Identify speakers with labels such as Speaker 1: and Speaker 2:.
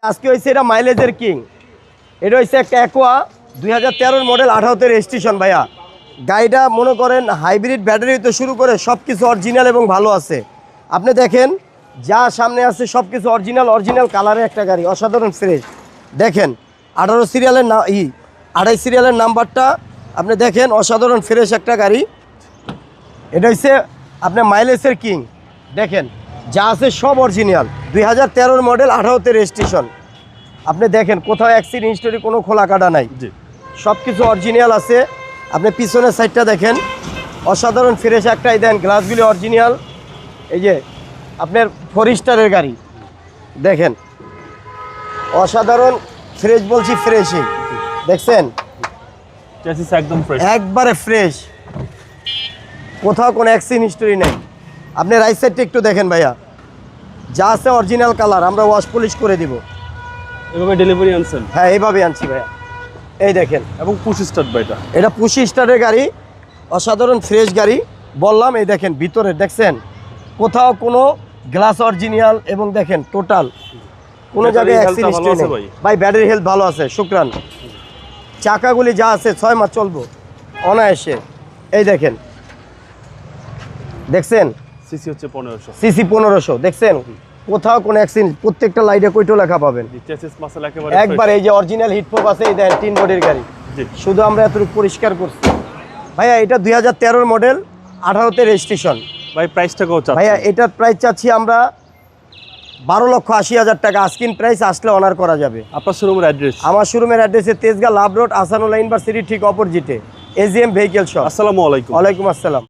Speaker 1: আজকে হয়েছে এটা মাইলেজের কিং। এটা হচ্ছে একটা অ্যাকোয়া 2013 মডেল 18তে রেজিস্ট্রেশন ভাইয়া। গাড়িটা মনে করেন হাইব্রিড ব্যাটারি তো শুরু করে সব কিছু অরিজিনাল এবং ভালো আছে। আপনি দেখেন যা সামনে আছে সব কিছু অরিজিনাল কালারের একটা গাড়ি, অসাধারণ ফ্রেশ। দেখেন 28 সিরিয়ালের নাম্বারটা আপনি দেখেন, অসাধারণ ফ্রেশ একটা গাড়ি। এটা হচ্ছে আপনার মাইলেজের কিং। দেখেন যা আছে সব অরিজিনাল, 2013 মডেল 18তে রেজিস্ট্রেশন। আপনি দেখেন কোথাও অ্যাক্সিডেন্ট হিস্টোরি কোনো খোলা কাটা নাই, সব কিছু অরিজিনাল আছে। আপনি পিছনের সাইডটা দেখেন, অসাধারণ ফ্রেশ একটাই দেন, গ্লাসগুলি অরিজিনাল। এই যে আপনার ফরিস্টারের গাড়ি দেখেন, অসাধারণ ফ্রেশ, বলছি ফ্রেশই। দেখছেন
Speaker 2: একদম ফ্রেশ,
Speaker 1: একবারে ফ্রেশ, কোথাও কোনো অ্যাক্সিডেন্ট হিস্টোরি নেই। আপনি রাইট সাইডটা একটু দেখেন ভাইয়া, যা আছে অরিজিনাল কালার, আমরা ওয়াশ পলিশ করে দিব।
Speaker 2: এভাবে ডেলিভারি আনছেন?
Speaker 1: হ্যাঁ এইভাবে আনছি ভাইয়া। এই দেখেন,
Speaker 2: এবং পুশ স্টার্ট বাইটা,
Speaker 1: এটা পুশ স্টারের গাড়ি, অসাধারণ ফ্রেশ গাড়ি বললাম। এই দেখেন ভিতরে দেখছেন কোথাও কোনো গ্লাস অরিজিনাল, এবং দেখেন টোটাল কোনো জায়গায় অ্যাক্সিডেন্ট নেই ভাই। ব্যাটারি হেলথ ভালো আছে, শুক্রান। চাকাগুলি যা আছে 6 মাস চলবো অনায়াসে। এই দেখেন, দেখছেন
Speaker 2: সিসি হচ্ছে 1500,
Speaker 1: সিসি 1500, দেখছেন কোথাও কোনো অ্যাক্সিডেন্ট, প্রত্যেকটা লাইটে কইটো লেখা পাবেন একবার। এই যে অরিজিনাল হিটপ্রুফ আছে, এই দেখেন 3 বডির গাড়ি, শুধু আমরা এতটুকু পরিষ্কার করছি ভাইয়া। এটা 2013 মডেল 18তে রেজিস্ট্রেশন
Speaker 2: ভাই। প্রাইসটা কত চাচ্ছেন
Speaker 1: ভাইয়া? এটার প্রাইস চাচ্ছি আমরা 12,80,000 টাকা। আস্কিন প্রাইস আসলে অনার করা যাবে।
Speaker 2: আপনার শোরুমের অ্যাড্রেস?
Speaker 1: আমার শোরুমের অ্যাড্রেসে Tejgaon love road, Ahsanullah university ঠিক অপোজিটে, এজিএম ভেহিকেল শপ।
Speaker 2: আসসালামু আলাইকুম।
Speaker 1: ওয়ালাইকুম আসসালাম।